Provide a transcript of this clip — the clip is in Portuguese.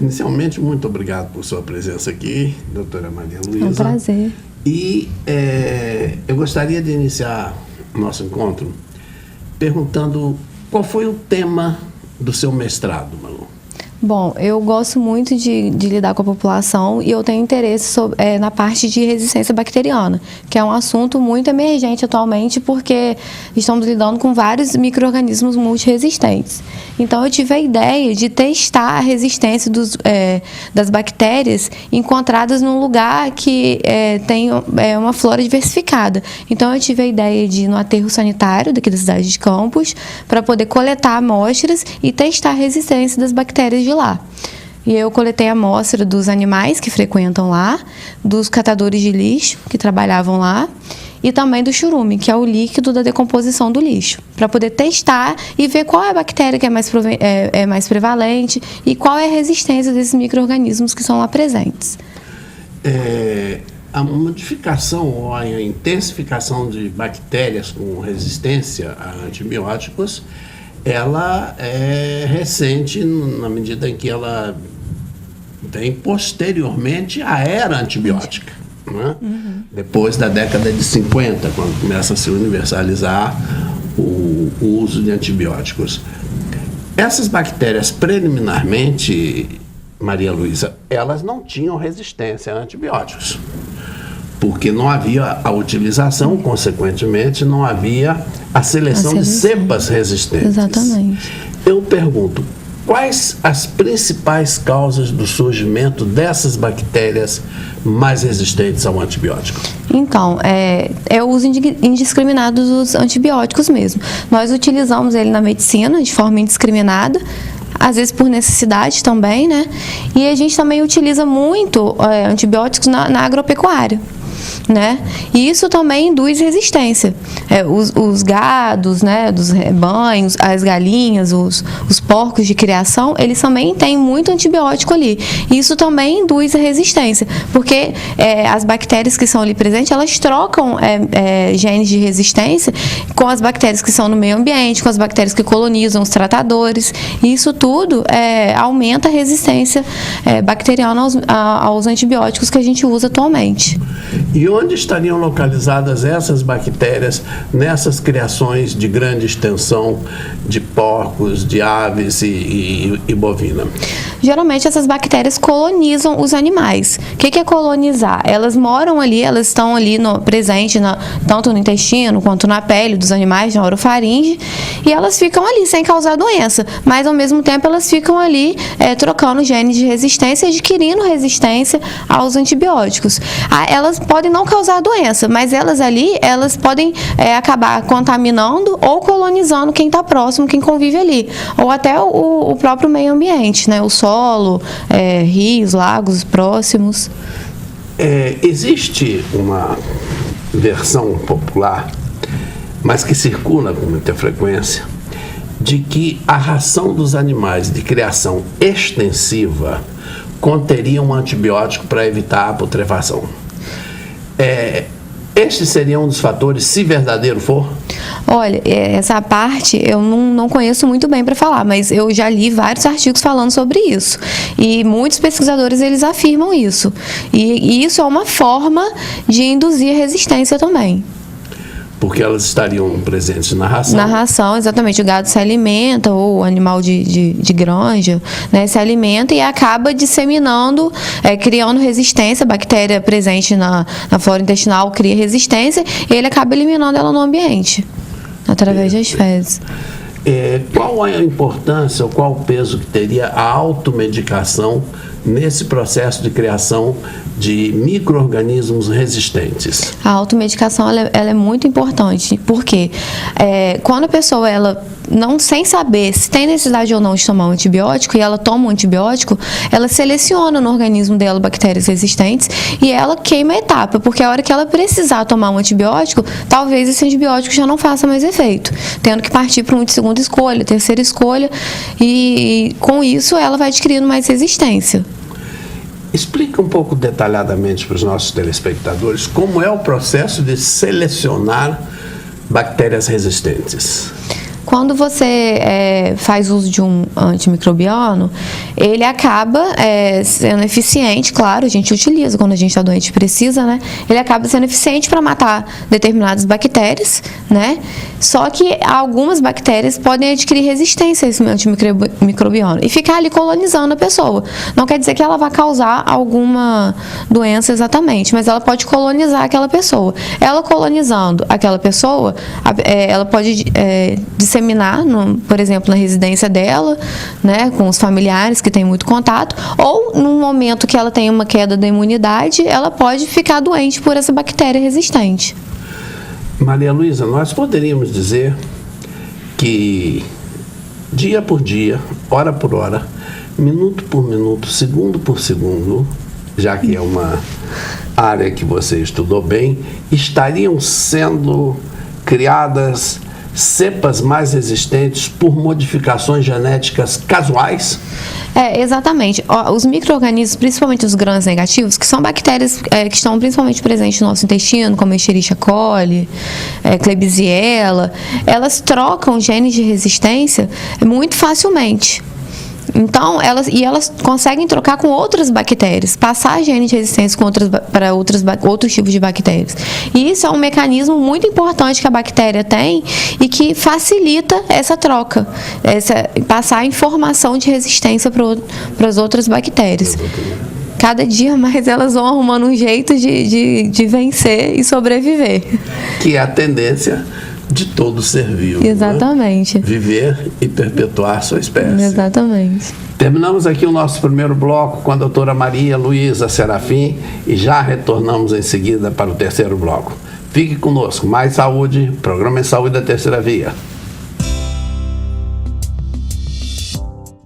inicialmente, muito obrigado por sua presença aqui, doutora Maria Luísa. É um prazer. E eu gostaria de iniciar o nosso encontro perguntando qual foi o tema do seu mestrado, Malu. Bom, eu gosto muito de lidar com a população e eu tenho interesse na parte de resistência bacteriana, que é um assunto muito emergente atualmente porque estamos lidando com vários micro-organismos multiresistentes. Então, eu tive a ideia de testar a resistência das bactérias encontradas num lugar que tem uma flora diversificada. Então, eu tive a ideia de ir no aterro sanitário daqui da cidade de Campos para poder coletar amostras e testar a resistência das bactérias de lá. E eu coletei a amostra dos animais que frequentam lá, dos catadores de lixo que trabalhavam lá e também do churume, que é o líquido da decomposição do lixo, para poder testar e ver qual é a bactéria que é mais prevalente e qual é a resistência desses micro-organismos que são lá presentes. A modificação ou a intensificação de bactérias com resistência a antibióticos, ela é recente na medida em que ela vem posteriormente à era antibiótica, né? Depois da década de 50, quando começa a se universalizar o uso de antibióticos. Essas bactérias, preliminarmente, Maria Luísa, elas não tinham resistência a antibióticos, porque não havia a utilização, consequentemente, não havia a seleção de cepas resistentes. Exatamente. Eu pergunto, quais as principais causas do surgimento dessas bactérias mais resistentes ao antibiótico? Então, é o uso indiscriminado dos antibióticos mesmo. Nós utilizamos ele na medicina de forma indiscriminada, às vezes por necessidade também, né? E a gente também utiliza muito antibióticos na agropecuária, né? E isso também induz resistência. Os gados, né, dos rebanhos, as galinhas, os porcos de criação, eles também têm muito antibiótico ali. E isso também induz a resistência, porque as bactérias que são ali presentes, elas trocam genes de resistência com as bactérias que são no meio ambiente, com as bactérias que colonizam os tratadores. E isso tudo aumenta a resistência bacteriana aos antibióticos que a gente usa atualmente. E onde estariam localizadas essas bactérias nessas criações de grande extensão de porcos, de aves e bovina? Geralmente essas bactérias colonizam os animais. O que é colonizar? Elas moram ali, elas estão ali presentes tanto no intestino quanto na pele dos animais, na orofaringe, e elas ficam ali sem causar doença, mas ao mesmo tempo elas ficam ali trocando genes de resistência, adquirindo resistência aos antibióticos. Elas podem não causar doença, mas elas podem acabar contaminando ou colonizando quem está próximo, quem convive ali, ou até o próprio meio ambiente, né? O solo, rios, lagos próximos. Existe uma versão popular, mas que circula com muita frequência, de que a ração dos animais de criação extensiva conteria um antibiótico para evitar a putrefação. Este seria um dos fatores, se verdadeiro for? Olha, essa parte eu não conheço muito bem para falar, mas eu já li vários artigos falando sobre isso. E muitos pesquisadores, eles afirmam isso. E isso é uma forma de induzir resistência também. Porque elas estariam presentes na ração. Na ração, exatamente. O gado se alimenta, ou o animal de granja, né, se alimenta e acaba disseminando, criando resistência. A bactéria presente na flora intestinal cria resistência e ele acaba eliminando ela no ambiente, através das fezes. Qual a importância ou qual o peso que teria a automedicação nesse processo de criação de micro-organismos resistentes? A automedicação ela é muito importante, porque quando a pessoa, ela não, sem saber se tem necessidade ou não de tomar um antibiótico, e ela toma um antibiótico, ela seleciona no organismo dela bactérias resistentes e ela queima a etapa, porque a hora que ela precisar tomar um antibiótico, talvez esse antibiótico já não faça mais efeito, tendo que partir para um de segunda escolha, terceira escolha, e com isso ela vai adquirindo mais resistência. Explica um pouco detalhadamente para os nossos telespectadores como é o processo de selecionar bactérias resistentes. quando você faz uso de um antimicrobiano, ele acaba sendo eficiente, claro, a gente utiliza quando a gente está doente, precisa, né? Ele acaba sendo eficiente para matar determinadas bactérias, né? Só que algumas bactérias podem adquirir resistência a esse antimicrobiano e ficar ali colonizando a pessoa. Não quer dizer que ela vai causar alguma doença exatamente, mas ela pode colonizar aquela pessoa. Ela colonizando aquela pessoa, ela pode disseminar, por exemplo, na residência dela, né, com os familiares que têm muito contato, ou num momento que ela tem uma queda da imunidade, ela pode ficar doente por essa bactéria resistente. Maria Luísa, nós poderíamos dizer que dia por dia, hora por hora, minuto por minuto, segundo por segundo, já que é uma área que você estudou bem, estariam sendo criadas cepas mais resistentes por modificações genéticas casuais? Exatamente. Os micro-organismos, principalmente os gram-negativos, que são bactérias que estão principalmente presentes no nosso intestino, como a Escherichia coli, Klebsiella, elas trocam genes de resistência muito facilmente. Então, elas conseguem trocar com outras bactérias, passar genes de resistência para outros tipos de bactérias. E isso é um mecanismo muito importante que a bactéria tem e que facilita essa troca, passar a informação de resistência para as outras bactérias. Cada dia mais elas vão arrumando um jeito de vencer e sobreviver. Que é a tendência de todo ser vivo. Exatamente. Né? Viver e perpetuar sua espécie. Exatamente. Terminamos aqui o nosso primeiro bloco com a doutora Maria Luísa Serafim e já retornamos em seguida para o terceiro bloco. Fique conosco. Mais saúde, programa em saúde da Terceira Via.